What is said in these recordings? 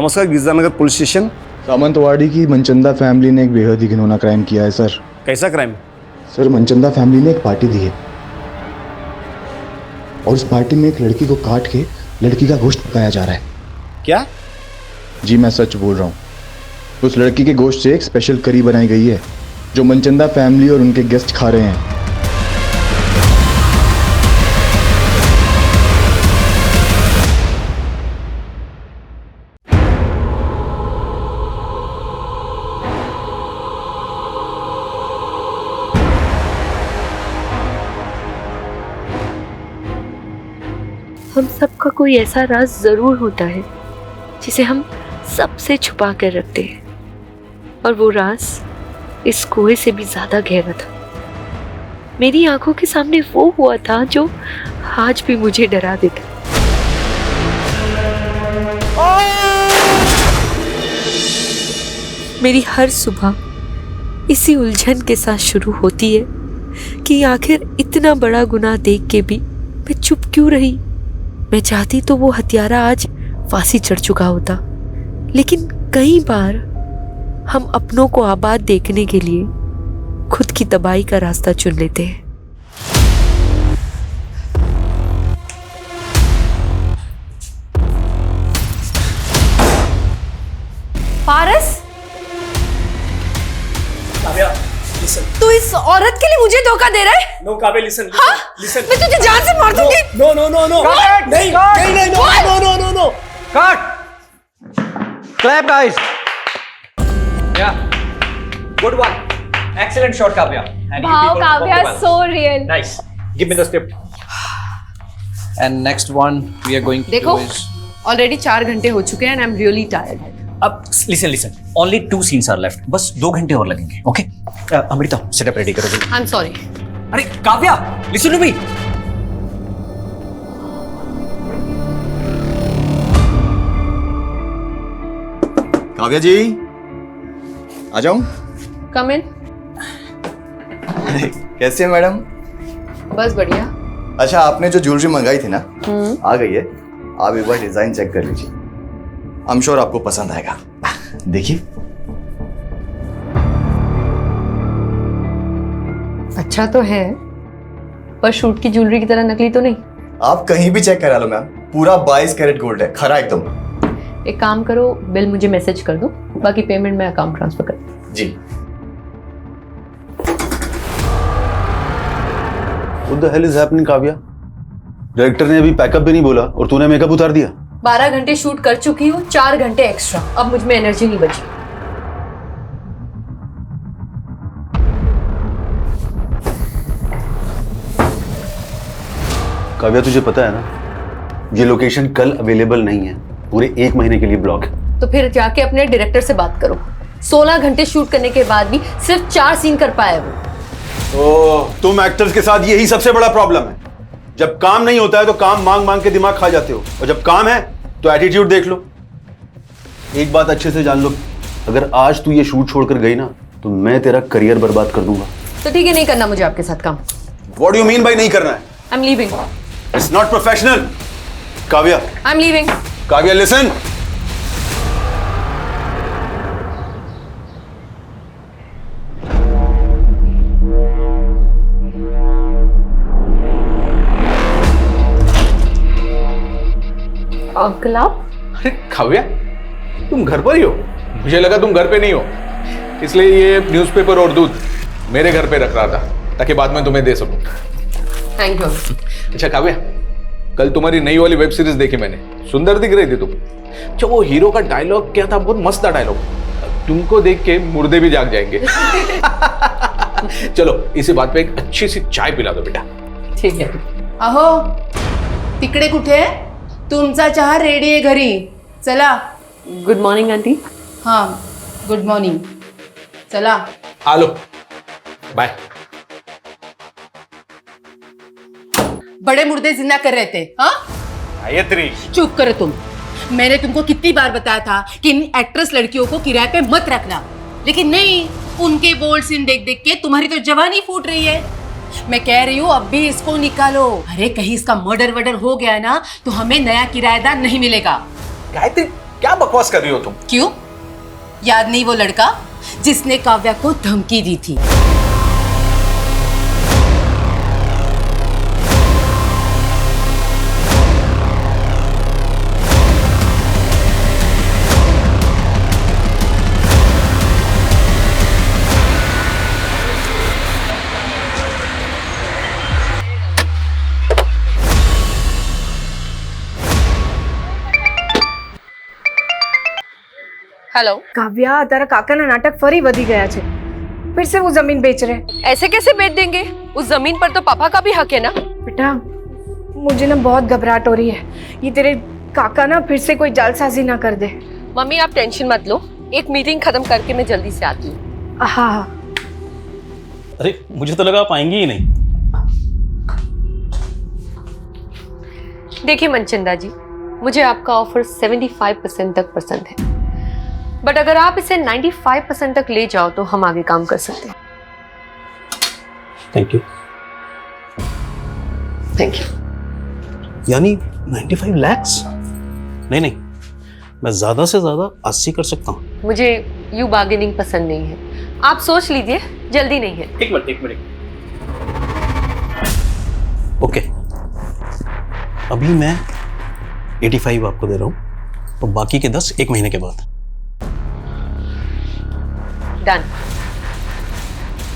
नमस्कार, गिरजानगर police station. सामंतवाड़ी की Manchanda family ने एक बेहद ही घिनौना क्राइम किया है सर। कैसा क्राइम? सर, मनचंदा फैमिली ने एक पार्टी दी है और उस पार्टी में एक लड़की को काट के लड़की का गोश्त पकाया जा रहा है। क्या? जी मैं सच बोल रहा हूँ। उस लड़की के गोश्त से एक स्पेशल करी बनाई गई है जो मनचंदा फैमिली और उनके गेस्ट खा रहे हैं। हम सबका कोई ऐसा राज जरूर होता है जिसे हम सबसे छुपा कर रखते हैं, और वो राज इस कुएं से भी ज्यादा गहरा था। मेरी आंखों के सामने वो हुआ था जो आज भी मुझे डरा देता। मेरी हर सुबह इसी उलझन के साथ शुरू होती है कि आखिर इतना बड़ा गुनाह देख के भी मैं चुप क्यों रही। मैं चाहती तो वो हत्यारा आज फांसी चढ़ चुका होता, लेकिन कई बार हम अपनों को आबाद देखने के लिए खुद की तबाही का रास्ता चुन लेते हैं। पारस, काव्या, listen. तू इस औरत के लिए मुझे धोखा दे रहा है? No, Kavya, listen. हाँ? Listen. मैं तुझे जान से मार दूंगी। No, no, no, no. Cut! नहीं, Cut! नहीं, नहीं, no, What? no, no, no, no. Cut! Clap, guys. Yeah. Good one. Excellent shot, Kavya. And you Wow, people Kavya, performed well. so real. Nice. Give me the script. And next one we are going to देखो, do is. Already 4 घंटे हो चुके हैं and I am really tired. अब listen. Only 2 scenes are left. बस 2 घंटे और लगेंगे. Okay? अमृता, setup ready करो जल्दी. I am sorry. अरे Kavya, listen to me. Kavya जी, आ जाऊं? कम इन। कैसे हैं मैडम? बस बढ़िया। अच्छा, आपने जो ज्वेलरी मंगाई थी ना, आ गई है। आप एक बार डिजाइन चेक कर लीजिए। आई एम श्योर आपको पसंद आएगा। देखिए। अच्छा तो है, पर शूट की ज्वेलरी की तरह नकली तो नहीं। आप कहीं भी चेक करा लो मैम, पूरा 22 कैरेट गोल्ड है, खरा एकदम। एक काम करो, बिल मुझे मैसेज कर दो, बाकी पेमेंट मैं अकाउंट ट्रांसफर कर दूँ। जी। What the hell is happening, Kavya? Director ने अभी पैकअप भी नहीं बोला और तूने मेकअप उतार दिया। 12 घंटे शूट कर चुकी हूँ, 4 घंटे एक्स्ट्रा। अब मुझ में एनर्जी नहीं बची। काव्या, तुझे पता है ना, ये लोकेशन कल अवेलेबल नहीं है, पूरे 1 महीने के लिए ब्लॉक है। तो फिर जाके अपने डायरेक्टर से बात करो। 16 घंटे शूट करने के बाद भी सिर्फ 4 सीन कर पाया वो। तुम एक्टर्स के साथ यही सबसे बड़ा प्रॉब्लम है। जब काम नहीं होता है तो काम मांग मांग के दिमाग खा जाते हो, और जब काम है तो एटीट्यूड देख लो। एक बात अच्छे से जान लो, अगर आज तू ये शूट छोड़कर गई ना तो मैं तेरा करियर बर्बाद कर दूंगा। तो ठीक है, नहीं करना मुझे आपके साथ काम। What do you mean by नहीं करना है? I am leaving. It's not professional. Kavya, I am leaving. Kavya, listen. Uncle आप? अरे काव्या, तुम घर पर ही हो? मुझे लगा तुम घर पे नहीं हो, इसलिए ये न्यूज़पेपर और दूध मेरे घर पे रख रहा था ताकि बाद में तुम्हें दे सकूं। Thank you. अच्छा काव्या, कल तुम्हारी नई वाली वेब सीरीज देखी मैंने, सुंदर दिख रही थी तुम। अच्छा, वो हीरो का डायलॉग क्या था? बहुत मस्त था डायलॉग। तुमको देख के मुर्दे भी जाग जाएंगे। चलो इसी बात पे एक अच्छी सी चाय पिला दो बेटा। ठीक है। अहो, तिकडे कुठे? तुमचा चहा रेडी आहे घरी, चला। Good morning aunty. हाँ, गुड मॉर्निंग, चला। आ लो, बाय। बड़े मुर्दे जिंदा कर रहे थे, हाँ? गायत्री, चुप करो तुम। मैंने तुमको कितनी बार बताया था कि इन एक्ट्रेस लड़कियों को किराए पे मत रखना, लेकिन नहीं, उनके बोल्ड सीन देख देख के तुम्हारी तो जवानी फूट रही है। मैं कह रही हूँ अब भी इसको निकालो। अरे कहीं इसका मर्डर वर्डर हो गया ना तो हमें नया किराएदार नहीं मिलेगा। गायत्री क्या बकवास कर रही हो तुम? क्यों? याद नहीं वो लड़का जिसने काव्या को धमकी दी थी? हेलो। કાવ્યા તારા કાકાના નાટક ફરી વધી ગયા છે फिर से वो जमीन बेच रहे हैं। ऐसे कैसे बेच देंगे? उस जमीन पर तो पापा का भी हक है ना। बेटा मुझे ना बहुत घबराहट हो रही है, ये तेरे काका ना फिर से कोई जालसाजी ना कर दे। मम्मी आप टेंशन मत लो, एक मीटिंग खत्म करके मैं जल्दी से आती हूँ। हाँ हाँ। अरे मुझे तो लगा आप आएंगी ही नहीं। देखिए मनचंदा जी, मुझे आपका ऑफर 75% तक पसंद है, बट अगर आप इसे 95% तक ले जाओ तो हम आगे काम कर सकते हैं। Thank you. Thank you. यानी 95 lakhs? नहीं नहीं, मैं ज्यादा से ज्यादा 80 कर सकता हूँ। मुझे यू बार्गेनिंग पसंद नहीं है, आप सोच लीजिए, जल्दी नहीं है। एक मिनट। ओके, अभी मैं 85 आपको दे रहा हूँ और बाकी के 10 एक महीने के बाद। डन।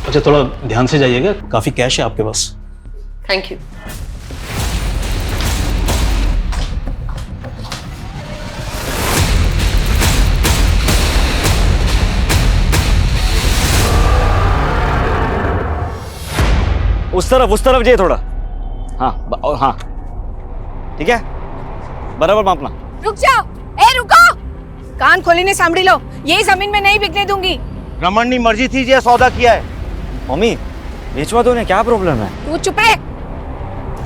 अच्छा थोड़ा ध्यान से जाइएगा, काफी कैश है आपके पास। Thank you. उस तरफ जाइए थोड़ा। हाँ और हाँ ठीक है, बराबर मापना। रुक जाओ, ए रुको, कान खोलीने सांभળી लो, यही जमीन में नहीं बिकने दूंगी। रमन की मर्जी थी जे सौदा किया है। मम्मी बेचवा दो ने, क्या प्रॉब्लम है? તું ચૂપ રે।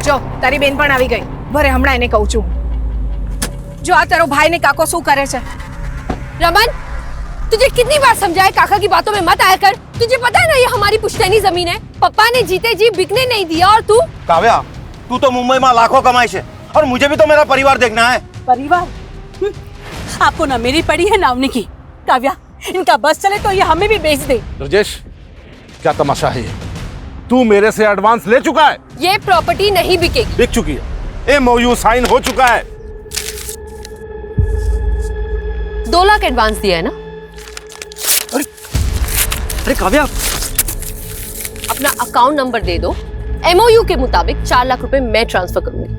જો તારી બેન પણ આવી ગઈ, ભરે હમણાં એને કહું છું। જો આ તારો ભાઈ ને કાકો શું કરે છે। रमन, तुझे कितनी बार समझाया काका की बातों में मत आया कर। तुझे पता है ना ये हमारी पुश्तैनी जमीन है, पापा ने जीते जी बिकने नहीं दिया। और तू काव्या, तू तो मुंबई में लाखों कमाई से, और मुझे भी तो मेरा परिवार देखना है। परिवार? आपको ना मेरी पड़ी है ना उन्हीं की। काव्या, इनका बस चले तो ये हमें भी बेच दे। ब्रजेश, क्या तमाशा है ये? तू मेरे से एडवांस ले चुका है। ये प्रॉपर्टी नहीं बिकेगी। बिक चुकी है, एमओयू साइन हो चुका है। 2 लाख एडवांस दिया है ना। अरे काव्या, अपना अकाउंट नंबर दे दो, एमओयू के मुताबिक 4 लाख रुपए मैं ट्रांसफर करूंगी,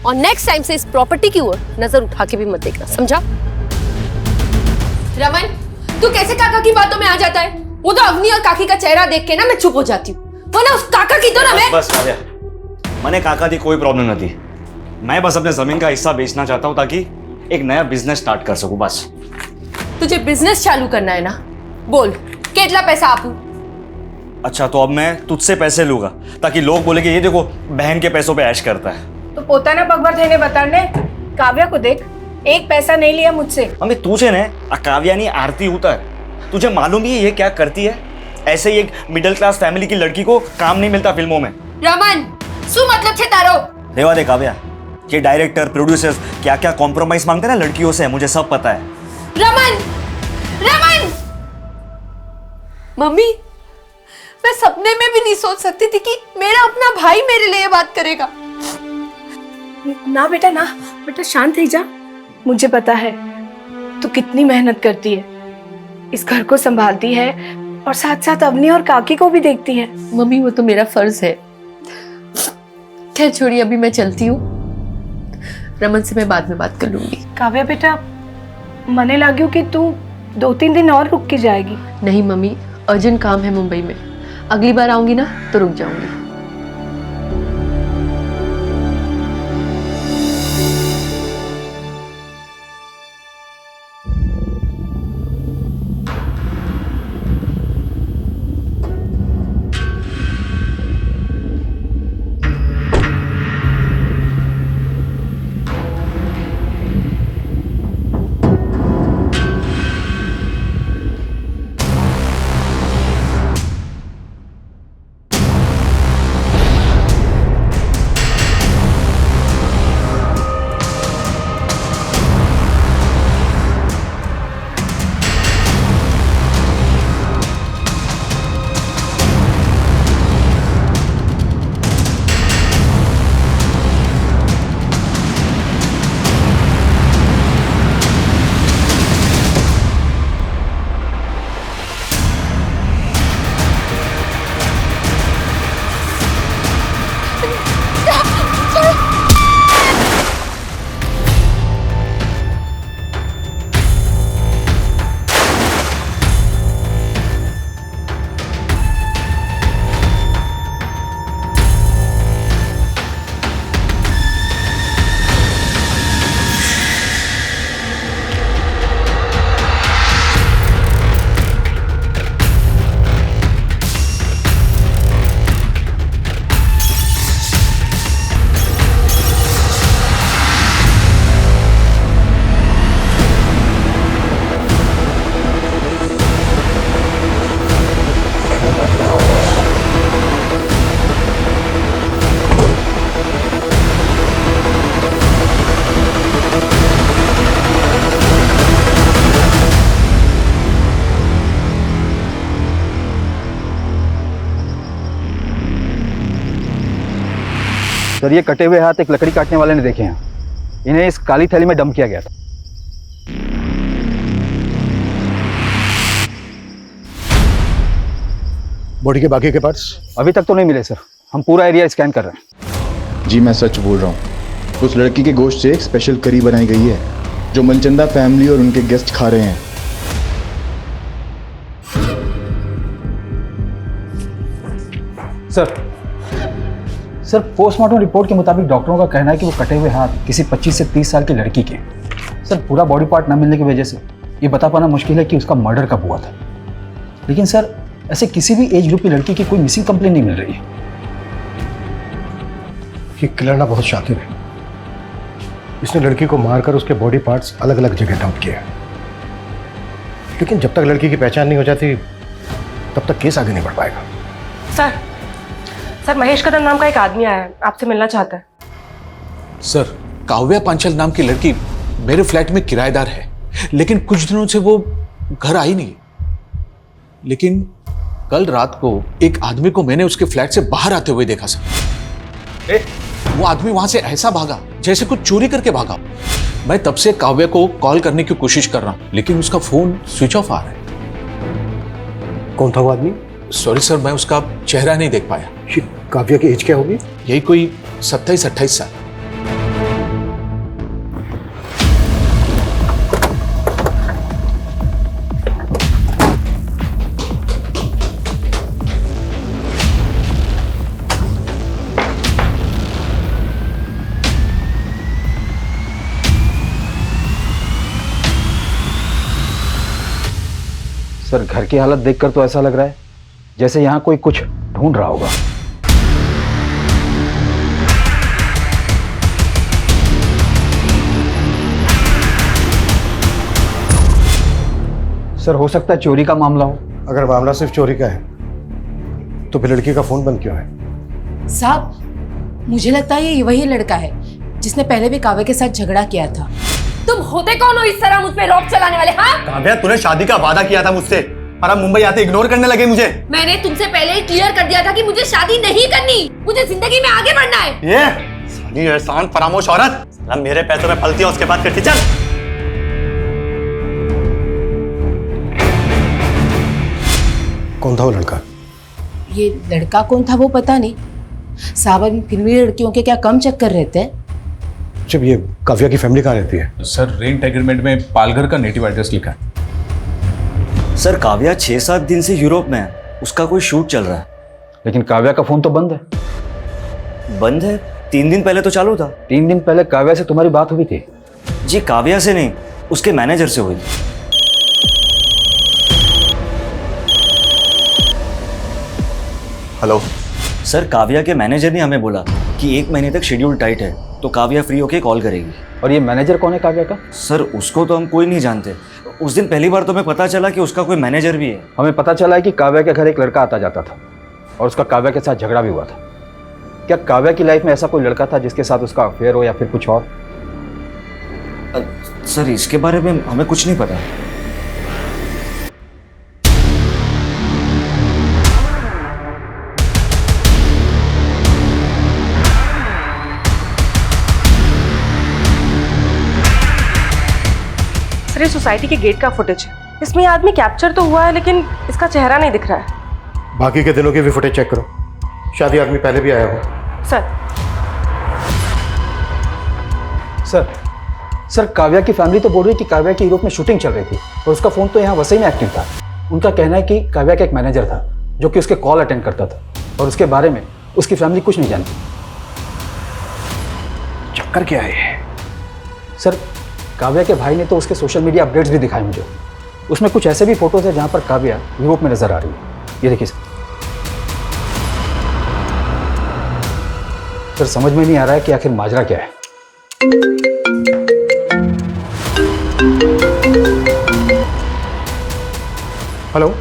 और नेक्स्ट टाइम से इस प्रॉपर्टी की ओर नजर उठा के भी मत देखना, समझा? रमन, तू कैसे काका की बातों में आ जाता है? वो तो अवनी और काकी का चेहरा देख के ना मैं चुप हो जाती हूँ, वरना उस काका की तो ना मैं। बस काव्या, मैंने काका की कोई प्रॉब्लम नहीं थी। मैं बस अपने जमीन का हिस्सा बेचना चाहता हूँ ताकि एक नया बिजनेस स्टार्ट कर सकूं, बस। तुझे बिजनेस चालू करना है ना? बोल, कितना पैसा आपू? अच्छा तो अब मैं तुझसे पैसे लूंगा ताकि लोग बोले कि ये देखो बहन के पैसों पे ऐश करता है। तो પોતાના પગભર થઈને બતાડને। કાવ્યા को देख, एक पैसा नहीं लिया मुझसे। मम्मी तुझे ने काव्या नहीं आरती उतर, तुझे मालूम ही ये क्या करती है? ऐसे ही एक मिडिल क्लास फैमिली की लड़की को काम नहीं मिलता फिल्मों में। रमन, શું मतलब છે તારો? रेवा दे काव्या, ये डायरेक्टर प्रोड्यूसर्स क्या क्या कॉम्प्रोमाइज मांगते हैं ना लड़कियों से, मुझे सब पता है। रमन, रमन! मम्मी, मैं सपने में भी नहीं सोच सकती थी कि मेरा अपना भाई मेरे लिए बात करेगा। ना बेटा ना, बेटा शांत ही जा। मुझे पता है तू कितनी मेहनत करती है, इस घर को संभालती है और साथ साथ अवनी और काकी को भी देखती है। मम्मी वो तो मेरा फर्ज है। खैर छोड़िए, अभी मैं चलती हूँ, रमन से मैं बाद में बात कर लूंगी। काव्या बेटा, मने लाग्યું कि तू 2-3 दिन और रुक के जाएगी। नहीं मम्मी, अर्जेंट काम है मुंबई में, अगली बार आऊंगी ना तो रुक जाऊंगी। सर ये कटे हुए हाथ एक लकड़ी काटने वाले ने देखे हैं। इन्हें इस काली थैली में डंप किया गया था। बॉडी के बाकी के पार्ट्स अभी तक तो नहीं मिले सर, हम पूरा एरिया स्कैन कर रहे हैं। जी मैं सच बोल रहा हूँ, उस लड़की के गोश्त से एक स्पेशल करी बनाई गई है जो मनचंदा फैमिली और उनके गेस्ट खा रहे हैं। सर पोस्टमार्टम रिपोर्ट के मुताबिक डॉक्टरों का कहना है कि वो कटे हुए हाथ किसी 25 से 30 साल की लड़की के हैं। सर पूरा बॉडी पार्ट न मिलने की वजह से ये बता पाना मुश्किल है कि उसका मर्डर कब हुआ था। लेकिन सर ऐसे किसी भी एज ग्रुप की लड़की की कोई मिसिंग कंप्लेन नहीं मिल रही है। ये किलर ना बहुत शातिर है। इसने लड़की को मारकर उसके बॉडी पार्ट्स अलग अलग जगह डंप किए हैं। लेकिन जब तक लड़की की पहचान नहीं हो जाती तब तक केस आगे नहीं बढ़ पाएगा। सर महेश कदम नाम का एक आदमी आया है, आपसे मिलना चाहता है। सर काव्या पांचल नाम की लड़की मेरे फ्लैट में किराएदार है, लेकिन कुछ दिनों से वो घर आई नहीं। लेकिन कल रात को एक आदमी को मैंने उसके फ्लैट से बाहर आते हुए देखा सर। वो आदमी वहां से ऐसा भागा जैसे कुछ चोरी करके भागा। मैं तब से काव्या को कॉल करने की कोशिश कर रहा हूं, लेकिन उसका फोन स्विच ऑफ आ रहा है। कौन था वो आदमी? सॉरी सर, मैं उसका चेहरा नहीं देख पाया। काव्या की एज क्या होगी? यही कोई 27-28 साल। सर घर की हालत देखकर तो ऐसा लग रहा है जैसे यहाँ कोई कुछ ढूंढ रहा होगा। सर हो सकता है चोरी का मामला हो। अगर मामला सिर्फ चोरी का है तो फिर लड़की का फोन बंद क्यों है? साहब मुझे लगता है ये वही लड़का है जिसने पहले भी काव्या के साथ झगड़ा किया था। तुम होते कौन हो इस तरह मुझ पे रॉब चलाने वाले? हाँ काव्या तूने शादी का वादा किया था मुझसे और अब मुंबई आते इग्नोर करने लगे मुझे। मैंने तुमसे पहले ही क्लियर कर दिया था कि मुझे शादी नहीं करनी, मुझे जिंदगी में आगे बढ़ना है। ये साली एहसान फरामोश औरत, साला मेरे पैसों में पलती है उसके बाद करती। चल कौन था वो लड़का? ये लड़का कौन था वो पता नहीं। साहब फिल्मी लड़कियों के क्या कम चक्कर रहते हैं। जब ये काव्या की फैमिली कहाँ रहती है? सर रेंट एग्रीमेंट में पालघर का नेटिव एड्रेस लिखा है। सर काव्या 6-7 दिन से यूरोप में है, उसका कोई शूट चल रहा है। लेकिन काव्या का फोन तो बंद है। बंद है? 3 दिन पहले तो चालू था। 3 दिन पहले काव्या से तुम्हारी बात हुई थी? जी काव्या से नहीं, उसके मैनेजर से हुई थी। हेलो सर काव्या के मैनेजर ने हमें बोला कि 1 महीने तक शेड्यूल टाइट है, तो काव्या फ्री होके कॉल करेगी। और ये मैनेजर कौन है काव्या का? सर उसको तो हम कोई नहीं जानते। उस दिन पहली बार तो हमें पता चला कि उसका कोई मैनेजर भी है। हमें पता चला है कि काव्या के घर एक लड़का आता जाता था और उसका काव्या के साथ झगड़ा भी हुआ था। क्या काव्या की लाइफ में ऐसा कोई लड़का था जिसके साथ उसका अफेयर हो या फिर कुछ और? सर इसके बारे में हमें कुछ नहीं पता। सर ये सोसाइटी के गेट का फुटेज है, इसमें ये आदमी कैप्चर तो हुआ है लेकिन इसका चेहरा नहीं दिख रहा है। बाकी के दिनों की भी फुटेज चेक करो, शादी आदमी पहले भी आया हो। सर काव्या की फैमिली तो बोल रही है कि काव्या की यूरोप में शूटिंग चल रही थी और उसका फोन तो यहाँ वसई में एक्टिव था। उनका कहना है कि काव्या का एक मैनेजर था जो कि उसके कॉल अटेंड करता था और उसके बारे में उसकी फैमिली कुछ नहीं जानती। चक्कर क्या है? सर काव्या के भाई ने तो उसके सोशल मीडिया अपडेट्स भी दिखाए मुझे। उसमें कुछ ऐसे भी फोटोज है जहां पर काव्या यूरोप में नजर आ रही है। ये देखिए सर समझ में नहीं आ रहा है कि आखिर माजरा क्या है। हेलो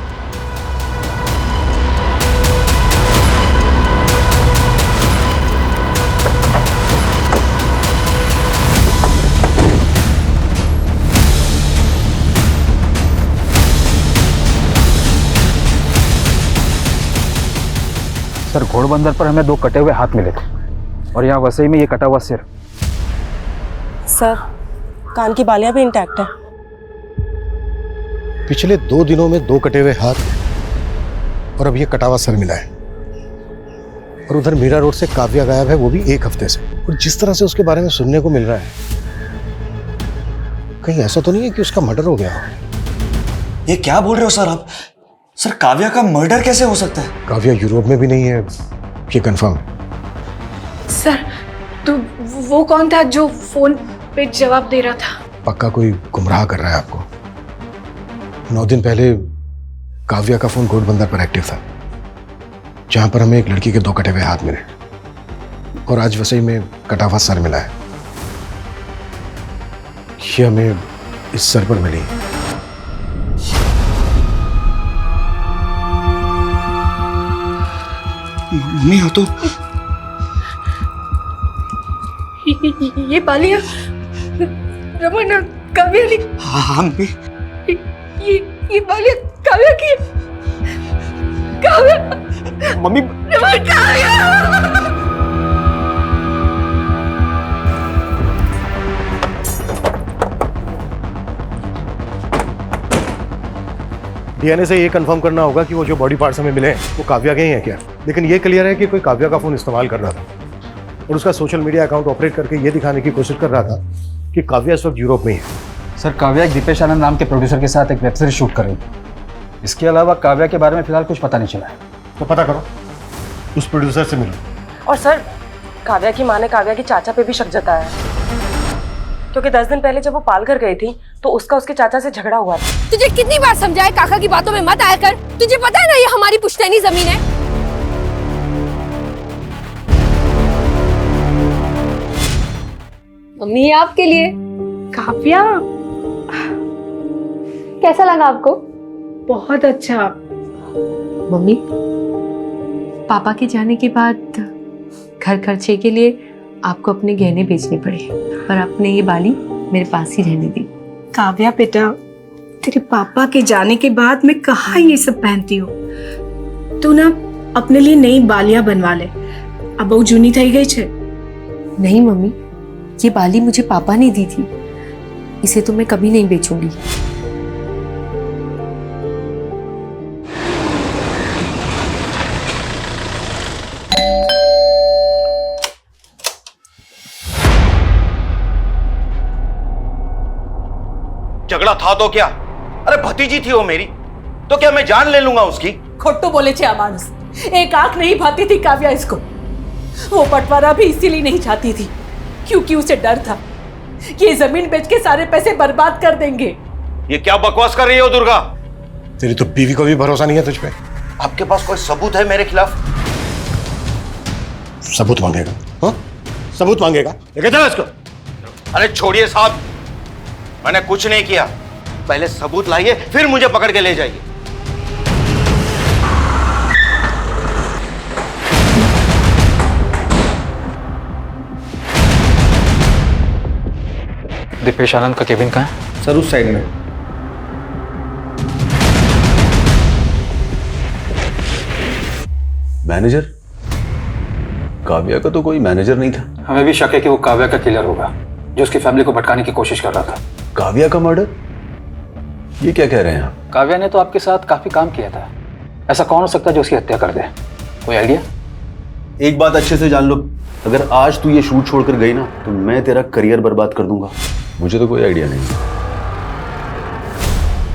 सर घोड़बंदर पर हमें 2 कटे हुए हाथ मिले थे। और यहाँ वसई में ये कटा हुआ सिर। सर, कान की बालियां भी इंटैक्ट है। पिछले 2 दिनों में 2 कटे हुए हाथ और अब ये कटा हुआ सर मिला है। और उधर मीरा रोड से काव्या गायब है, वो भी 1 हफ्ते से। और जिस तरह से उसके बारे में सुनने को मिल रहा है, कहीं ऐसा तो नहीं है कि उसका मर्डर हो गया? ये क्या बोल रहे हो सर आप? सर काव्या का मर्डर कैसे हो सकता है? काव्या यूरोप में भी नहीं है, ये कंफर्म। सर, तो वो कौन था जो फोन पे जवाब दे रहा था? पक्का कोई गुमराह कर रहा है आपको। 9 दिन पहले काव्या का फोन घोड़बंदर पर एक्टिव था, जहां पर हमें एक लड़की के 2 कटे हुए हाथ मिले। और आज वसई में कटा हुआ सर मिला है। ये हमें इस सर पर मिली। मम्मी हो तो ये बालियां रमन काव्या ने। हाँ मम्मी। ये बालियां काव्या की। काव्या। मम्मी। रमन काव्या। डीएनए से ये कंफर्म करना होगा कि वो जो बॉडी पार्ट्स हमें मिले हैं वो काव्या के ही हैं क्या। लेकिन ये क्लियर है कि कोई काव्या का फोन इस्तेमाल कर रहा था और उसका सोशल मीडिया अकाउंट ऑपरेट करके ये दिखाने की कोशिश कर रहा था कि काव्या इस वक्त यूरोप में ही है। सर, काव्या एक दीपेश आनंद नाम के प्रोड्यूसर के साथ एक वेब सीरीज शूट कर रही थी। इसके अलावा काव्या के बारे में फिलहाल कुछ पता नहीं चला है। तो पता करो, उस प्रोड्यूसर से मिलो। और सर, काव्या की माँ ने काव्या के चाचा पे भी शक जताया है, क्योंकि 10 दिन पहले जब वो पालघर गई थी तो उसका उसके चाचा से झगड़ा हुआ था। तुझे कितनी बार समझाया काका की बातों में मत आया कर। तुझे पता है ना ये हमारी पुश्तैनी जमीन है। मम्मी आपके लिए। काव्या, कैसा लगा आपको? बहुत अच्छा। मम्मी, पापा के जाने के बाद घर खर्चे के लिए आपको अपने गहने बेचने पड़े, पर आपने ये बाली मेरे पास ही रहने दी। काव्या बेटा, तेरे पापा के जाने के बाद मैं कहाँ ये सब पहनती हूँ। तू ना अपने लिए नई बालियां बनवा ले, अब वो जूनी थई गई छे। नहीं मम्मी, ये बाली मुझे पापा ने दी थी, इसे तो मैं कभी नहीं बेचूंगी। झगड़ा था तो क्या? अरे भतीजी थी वो मेरी, तो क्या मैं जान ले लूंगा उसकी? खोटू बोले छे मानुस, एक आंख नहीं भाती थी काव्या इसको। वो बंटवारा भी इसीलिए नहीं चाहती थी, क्योंकि उसे डर था कि ये जमीन बेच के सारे पैसे बर्बाद कर देंगे। ये क्या बकवास कर रही हो दुर्गा? तेरी तो बीवी को भी भरोसा नहीं है तुझ पे। आपके पास कोई सबूत है मेरे खिलाफ? सबूत मांगेगा? हाँ, सबूत मांगेगा, लेके चलो इसको। अरे छोड़िए साहब, मैंने कुछ नहीं किया। पहले सबूत लाइए, फिर मुझे पकड़ के ले जाइए। दीपेश आनंद का केबिन कहाँ है? सर उस साइड में। मैनेजर? काव्या का तो कोई मैनेजर नहीं था। हमें भी शक है कि वो काव्या का किलर होगा, जो उसकी फैमिली को भटकाने की कोशिश कर रहा था। काव्या का मर्डर? ये क्या कह रहे हैं आप? काव्या ने तो आपके साथ काफी काम किया था, ऐसा कौन हो सकता है जो उसकी हत्या कर दे? कोई आइडिया? एक बात अच्छे से जान लो, अगर आज तू ये शूट छोड़कर गई ना तो मैं तेरा करियर बर्बाद कर दूंगा। मुझे तो कोई आइडिया नहीं।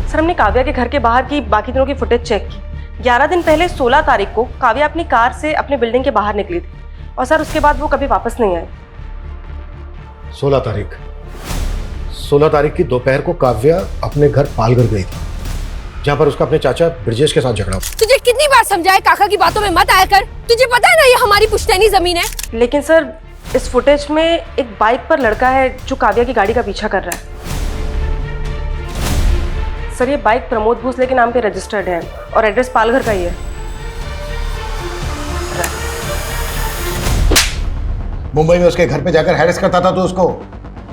सर, हमने काव्या के घर के बाहर की बाकी दिनों की फुटेज चेक की। 11 दिन पहले 16 तारीख को काव्या अपनी कार से अपने बिल्डिंग के बाहर निकली थी, और सर उसके बाद वो कभी वापस नहीं आई। 16 तारीख की दोपहर को काव्या अपने घर पालघर गई थी, जहां पर उसका अपने चाचा ब्रजेश के साथ झगड़ा हुआ। तुझे कितनी बार समझाया काका की बातों में मत आया कर। तुझे पता है ना ये हमारी पुश्तैनी जमीन है। लेकिन सर, इस फुटेज में एक बाइक पर लड़का है जो काव्या की गाड़ी का पीछा कर रहा है। सर, ये बाइक प्रमोद भोसले के नाम पे रजिस्टर्ड है और एड्रेस पालघर का ही है। मुंबई में उसके घर पे जाकर हैरेस करता था तो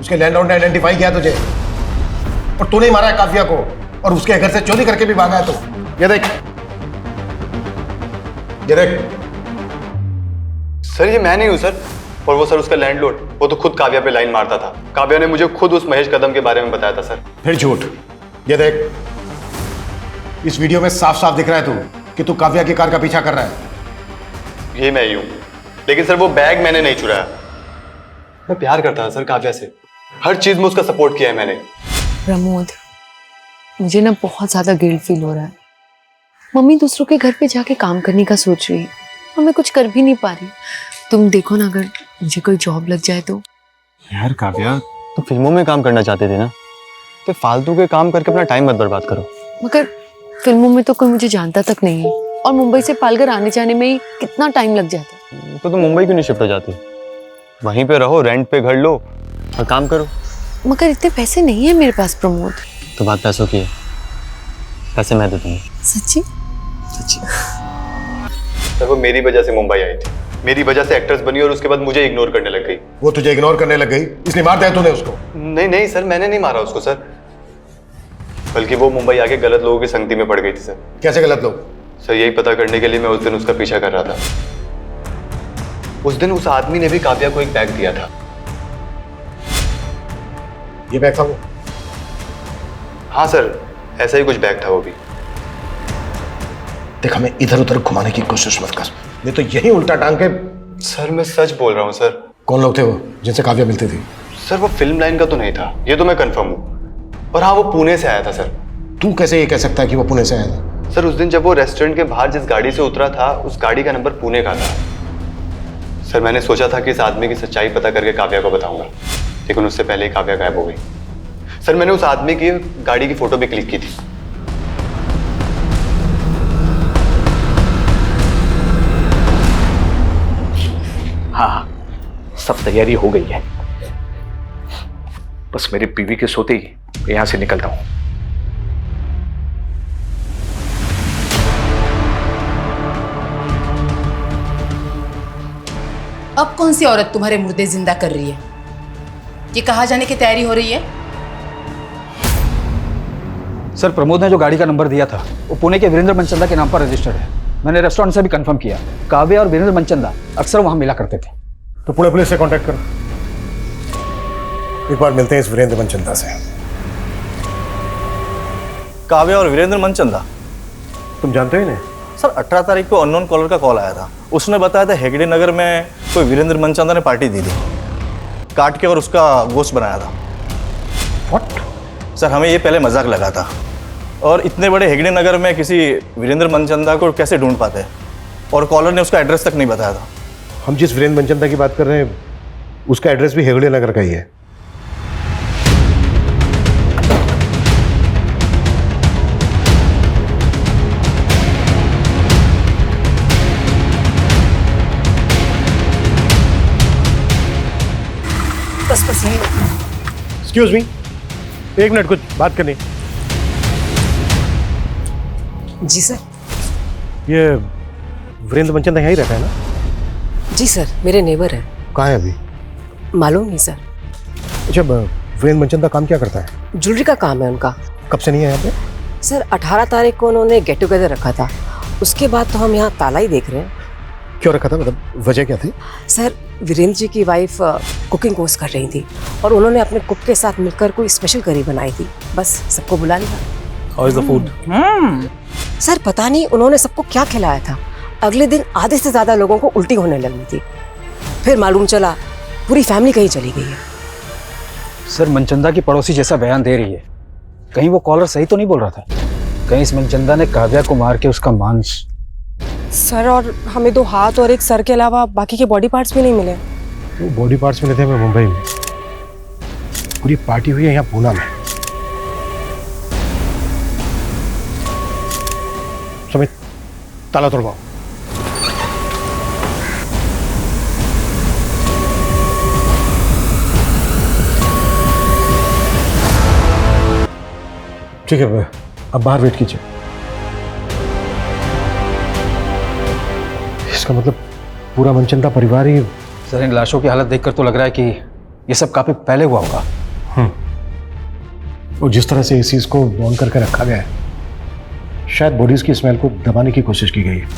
उसके लैंडलॉर्ड ने आइडेंटिफाई किया तुझे, और तूने ही मारा है काव्या को, और उसके घर से चोरी करके भी भागा है। तो ये देख सर, ये मैं नहीं हूं सर, और वो सर उसका लैंडलॉर्ड, वो तो खुद काव्या पे लाइन मारता था। काव्या ने मुझे खुद उस महेश कदम के बारे में बताया था सर। फिर झूठ। ये देख, इस वीडियो में साफ साफ दिख रहा है कि तू काव्या की कार का पीछा कर रहा है। ये मैं ही हूँ, लेकिन सर वो बैग मैंने नहीं चुराया। मैं प्यार करता था सर काव्या से, हर चीज में उसका सपोर्ट किया है मैंने। प्रमोद, मुझे ना बहुत ज्यादा गिल्ट फील हो रहा है। मम्मी दूसरों के घर पे जाके काम करने का सोच रही है और मैं कुछ कर भी नहीं पा रही। तुम देखो ना, अगर मुझे कोई जॉब लग जाए तो। यार काव्या, तुम फिल्मों में काम करना चाहते थे ना, तो फालतू के काम करके अपना टाइम मत बर्बाद करो। मगर फिल्मों में तो कोई मुझे जानता तक नहीं है और मुंबई से पालघर आने जाने में ही कितना टाइम लग जाता है। तो तुम मुंबई क्यों नहीं शिफ्ट हो जाती? वहीं पे रहो, रेंट पे घर लो और काम करो। मगर इतने पैसे नहीं है मेरे पास प्रमोद। तो बात पैसों की है, पैसे मैं दे दूंगा। सच्ची? सच्ची। सर वो मेरी वजह से मुंबई आई थी, मेरी वजह से एक्ट्रेस बनी और उसके बाद मुझे इग्नोर करने लग गई। वो तुझे इग्नोर करने लग गई इसलिए मार दिया तूने उसको? नहीं नहीं सर, मैंने नहीं मारा उसको सर, बल्कि वो मुंबई आके गलत लोगों की संगति में पड़ गई थी सर। कैसे गलत लोग? सर यही पता करने के लिए मैं उस दिन उसका पीछा कर रहा था। उस दिन उस आदमी ने भी काव्या को एक बैग दिया था। ये बैग था वो? हाँ सर, ऐसा ही कुछ बैग था वो भी। देख, हमें इधर उधर घुमाने की कोशिश मत कर, नहीं तो यही उल्टा टांग के। सर मैं सच बोल रहा हूँ सर। कौन लोग थे वो जिनसे काव्या मिलती थी? सर वो फिल्म लाइन का तो नहीं था, ये तो मैं कंफर्म हूँ। और हाँ, वो पुणे से आया था सर। तू कैसे ये कह सकता है कि वो पुणे से आया था? सर उस दिन जब वो रेस्टोरेंट के बाहर जिस गाड़ी से उतरा था, उस गाड़ी का नंबर पुणे का था। सर मैंने सोचा था कि इस आदमी की सच्चाई पता करके काव्या को बताऊंगा, लेकिन उससे पहले ही काव्या गायब हो गई। सर मैंने उस आदमी की गाड़ी की फोटो भी क्लिक की थी। हाँ, सब तैयारी हो गई है, बस मेरी बीवी के सोते ही यहां से निकलता हूं। अब कौन सी औरत तुम्हारे मुर्दे जिंदा कर रही है? ये कहाँ जाने की तैयारी हो रही है? सर, प्रमोद ने जो गाड़ी का नंबर दिया था वो पुणे के वीरेंद्र मनचंदा के नाम पर रजिस्टर्ड है। मैंने रेस्टोरेंट से भी कंफर्म किया, काव्या और वीरेंद्र मनचंदा अक्सर वहां मिला करते थे। तो पुणे पुलिस से कांटेक्ट करो, एक बार मिलते हैं इस वीरेंद्र मनचंदा से। काव्या और वीरेंद्र मनचंदा, तुम जानते हो इन्हें? सर 18 तारीख को अननोन कॉलर का कॉल आया था। उसने बताया था हेगड़े नगर में कोई वीरेंद्र मनचंदा ने पार्टी दी थी, काट के और उसका गोश्त बनाया था। व्हाट? सर हमें ये पहले मजाक लगा था, और इतने बड़े हेगड़े नगर में किसी वीरेंद्र मनचंदा को कैसे ढूंढ पाते हैं, और कॉलर ने उसका एड्रेस तक नहीं बताया था। हम जिस वीरेंद्र मनचंदा की बात कर रहे हैं उसका एड्रेस भी हेगड़े नगर का ही है। बस यही। एक्सक्यूज मी, एक मिनट, कुछ बात करनी। जी सर। ये वीरेंद्र मनचंदा यहीं रहता है ना? जी सर, मेरे नेबर है। कहाँ है अभी? मालूम नहीं सर। अच्छा, वीरेंद्र मनचंदा काम क्या करता है? ज्वेलरी का काम है उनका। कब से नहीं है यहाँ पे? सर 18 तारीख को उन्होंने गेट टुगेदर रखा था, उसके बाद तो हम यहाँ ताला ही देख रहे हैं। क्यों रखा था, मतलब वजह क्या थी? सर वीरेंद्र जी की वाइफ कुकिंग कोर्स कर रही थी और उन्होंने अपने कुक के साथ मिलकर कोई स्पेशल करी बनाई थी, बस सबको बुला लिया। How is the food? Sir पता नहीं उन्होंने सबको क्या खिलाया था, अगले दिन आधे से ज्यादा लोगों को उल्टी होने लगी थी। फिर मालूम चला पूरी फैमिली कहीं चली गई है। सर मनचंदा की पड़ोसी जैसा बयान दे रही है, कहीं वो कॉलर सही तो नहीं बोल रहा था? कहीं इस मनचंदा ने काव्या को मार के उसका मांस? सर, और हमें 2 हाथ और 1 सर के अलावा बाकी के बॉडी पार्ट्स भी नहीं मिले। वो बॉडी पार्ट्स मिले थे हमें मुंबई में, पूरी पार्टी हुई है यहाँ पूना में। समित, ताला तोड़वाओ। ठीक है, अब बाहर वेट कीजिए। इसका मतलब पूरा मनचंदा परिवार ही। सर इन लाशों की हालत देखकर तो लग रहा है कि ये सब काफी पहले हुआ होगा। और जिस तरह से इस चीज को बॉन्ड करके रखा गया है, शायद बॉडीज की स्मेल को दबाने की कोशिश की गई है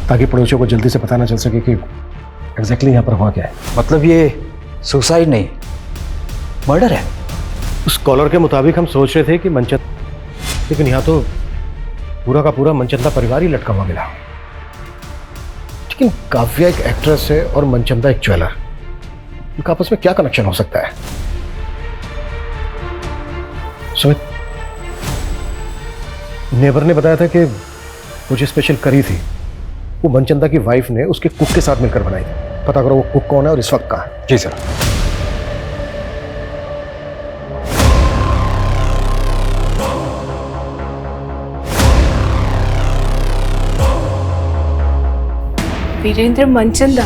ताकि पड़ोसियों को जल्दी से पता ना चल सके कि एग्जैक्टली यहाँ पर हुआ क्या है? मतलब ये सुसाइड नहीं, मर्डर है। उस कॉलर के मुताबिक हम सोच रहे थे कि मनचंद, लेकिन यहाँ तो पूरा का पूरा मनचंदा परिवार ही लटका हुआ मिला। लेकिन काव्या एक एक्ट्रेस है और मनचंदा एक ज्वेलर, इनका आपस में क्या कनेक्शन हो सकता है? सुमित, नेबर ने बताया था कि वो जो स्पेशल करी थी वो मनचंदा की वाइफ ने उसके कुक के साथ मिलकर बनाई थी। पता करो वो कुक कौन है और इस वक्त कहाँ है। जी सर। वीरेंद्र मनचंदा?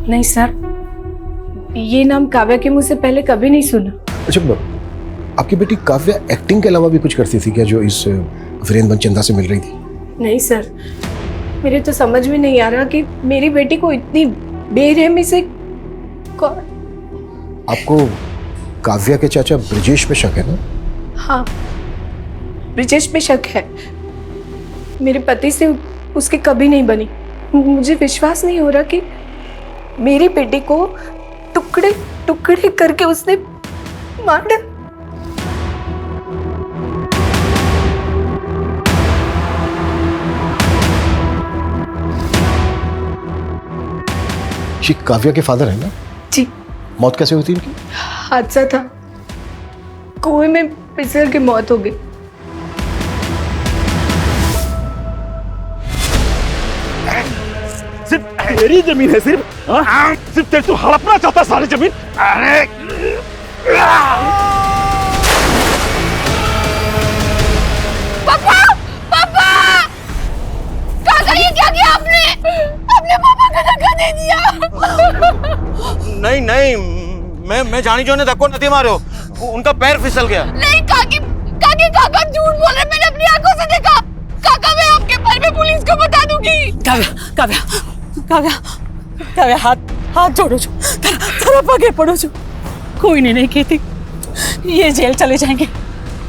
नहीं सर, ये नाम काव्या के मुंह से पहले कभी नहीं सुना। अच्छा, आपकी बेटी काव्या एक्टिंग के अलावा भी कुछ करती थी क्या जो इस वीरेंद्र मनचंदा से मिल रही थी? नहीं सर, मेरे तो समझ में नहीं आ रहा कि मेरी बेटी को इतनी बेरहमी से कौन। आपको काव्या के चाचा ब्रिजेश पे शक है ना? हाँ, ब्रिजेश पे शक है। मेरे पति से उसकी कभी नहीं बनी। मुझे विश्वास नहीं हो रहा कि मेरी बेटी को टुकड़े टुकड़े करके उसने मार डाला। ये काव्या के फादर है ना? जी। मौत कैसे हुई थी इनकी? हादसा था, कुएं में फिसल के मौत हो गई। सिर्फ तेरी जमीन है, सिर्फ तेरे, तू हड़पना चाहता सारी जमीन। अरे पापा, पापा, काका ये क्या किया आपने? अपने पापा का धक्का दे दिया। नहीं नहीं, मैं जानी जो ने धक्को नहीं मारो, उनका पैर फिसल गया। नहीं काकी, काका झूठ बोल रहे, मैंने अपनी आंखों से देखा। काका मैं आपके पर में पुलिस को बता दूंगी। काव्या हाथ जोड़ो जो, तरफ आगे पड़ो जो। कोई नहीं कहती ये जेल चले जाएंगे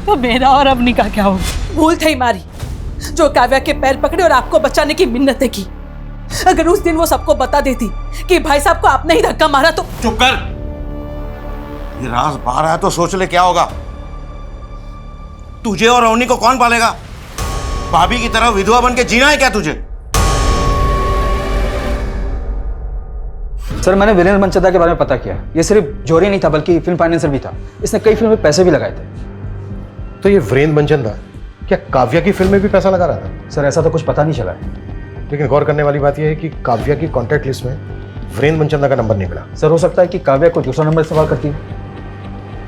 तो मेरा और अवनी का क्या होगा? भूल थी मारी जो काव्या के पैर पकड़े और आपको बचाने की मिन्नतें की। अगर उस दिन वो सबको बता देती कि भाई साहब को आपने ही धक्का मारा तो। चुप कर, ये राज बाहर आया तो सोच ले क्या होगा। तुझे और अवनी को कौन पालेगा? भाभी की तरह विधवा बन के जीना है क्या तुझे? सर, मैंने वीरेंद्र मनचंदा के बारे में पता किया। ये सिर्फ जोरी नहीं था बल्कि फिल्म फाइनेंसर भी था। इसने कई फिल्मों में पैसे भी लगाए थे। तो ये वीरेंद्र मनचंदा क्या काव्या की फिल्म में भी पैसा लगा रहा था? सर, ऐसा तो कुछ पता नहीं चला है। लेकिन गौर करने वाली बात यह है कि काव्या की कॉन्टैक्ट लिस्ट में वीरेंद्र मनचंदा का नंबर नहीं मिला। सर, हो सकता है कि काव्या को दूसरा नंबर इस्तेमाल करती है।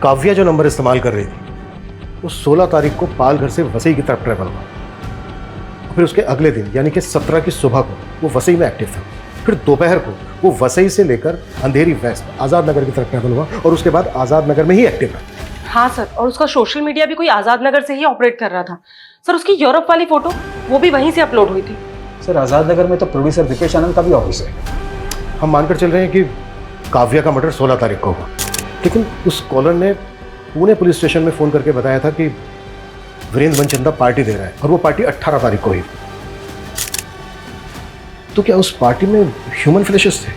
काव्या जो नंबर इस्तेमाल कर रही थी वो 16 तारीख को पाल घर से वसई की तरफ ट्रेवल हुआ। फिर उसके अगले दिन यानी कि 17 की सुबह को वो वसई में एक्टिव था। फिर दोपहर को वो वसई से लेकर अंधेरी वेस्ट आज़ाद नगर की तरफ ट्रेवल हुआ और उसके बाद आज़ाद नगर में ही एक्टिव रहा। हाँ सर, और उसका सोशल मीडिया भी कोई आज़ाद नगर से ही ऑपरेट कर रहा था। सर, उसकी यूरोप वाली फोटो वो भी वहीं से अपलोड हुई थी। सर, आज़ाद नगर में तो प्रोड्यूसर दीपेश आनंद का भी ऑफिस है। हम मानकर चल रहे हैं कि काव्या का मर्डर 16 तारीख को हुआ, लेकिन उस कॉलर ने पुणे पुलिस स्टेशन में फ़ोन करके बताया था कि वीरेंद्र मनचंदा पार्टी दे रहा है और वो पार्टी 18 तारीख को हुई। तो क्या उस पार्टी में ह्यूमन फ्लैशेस थे?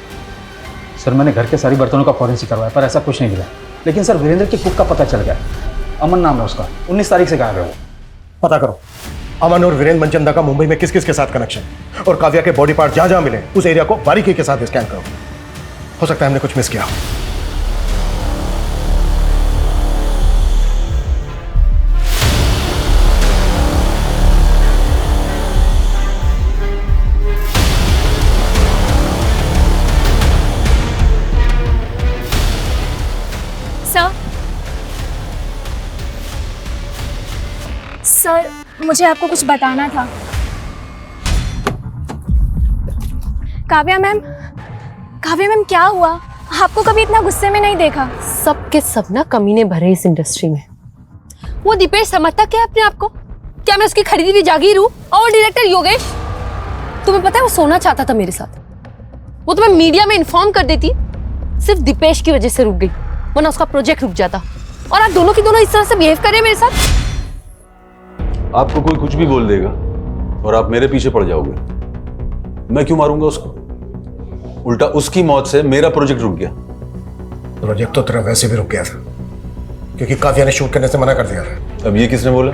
सर, मैंने घर के सारी बर्तनों का फॉरेंसिक करवाया पर ऐसा कुछ नहीं मिला। लेकिन सर, वीरेंद्र के कुक का पता चल गया। अमन नाम है उसका, 19 तारीख से गायब है वो। पता करो अमन और वीरेंद्र मनचंदा का मुंबई में किस किस के साथ कनेक्शन, और काव्या के बॉडी पार्ट जहां जहां मिले उस एरिया को बारीकी के साथ स्कैन करो। हो सकता है हमने कुछ मिस किया। सर, मुझे आपको कुछ बताना था। काव्या मैम क्या हुआ? आपको कभी इतना गुस्से में नहीं देखा। सब के सब ना कमीने भरे इस इंडस्ट्री में। वो दीपेश समझता क्या अपने आप को? क्या मैं उसकी खरीदी हुई जागीर हूँ? और डायरेक्टर योगेश, तुम्हें पता है वो सोना चाहता था मेरे साथ। वो तुम्हें मीडिया में इन्फॉर्म कर देती, सिर्फ दीपेश की वजह से रुक गई, वरना उसका प्रोजेक्ट रुक जाता। और आप दोनों की दोनों इस तरह से बिहेव कर रहे हैं मेरे साथ। आपको कोई कुछ भी बोल देगा और आप मेरे पीछे पड़ जाओगे। मैं क्यों मारूंगा उसको? उल्टा उसकी मौत से मेरा प्रोजेक्ट रुक गया। प्रोजेक्ट तो तेरा वैसे भी रुक गया था, क्योंकि काव्या ने शूट करने से मना कर दिया था। अब ये किसने बोला?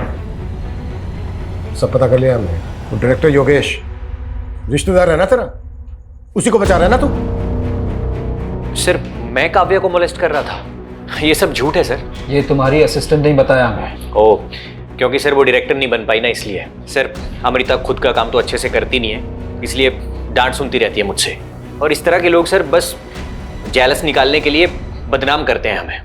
सब पता कर लिया हमने। वो डायरेक्टर योगेश रिश्तेदार है ना तेरा, उसी को बचा रहा है ना तू? सर मैं काव्या को मोलेस्ट कर रहा था, ये सब झूठ है सर। ये तुम्हारी असिस्टेंट नहीं बताया हमें। ओ, क्योंकि सर वो डायरेक्टर नहीं बन पाई ना, इसलिए। सर अमृता खुद का काम तो अच्छे से करती नहीं है, इसलिए डांट सुनती रहती है मुझसे। और इस तरह के लोग सर बस जेलस निकालने के लिए बदनाम करते हैं हमें।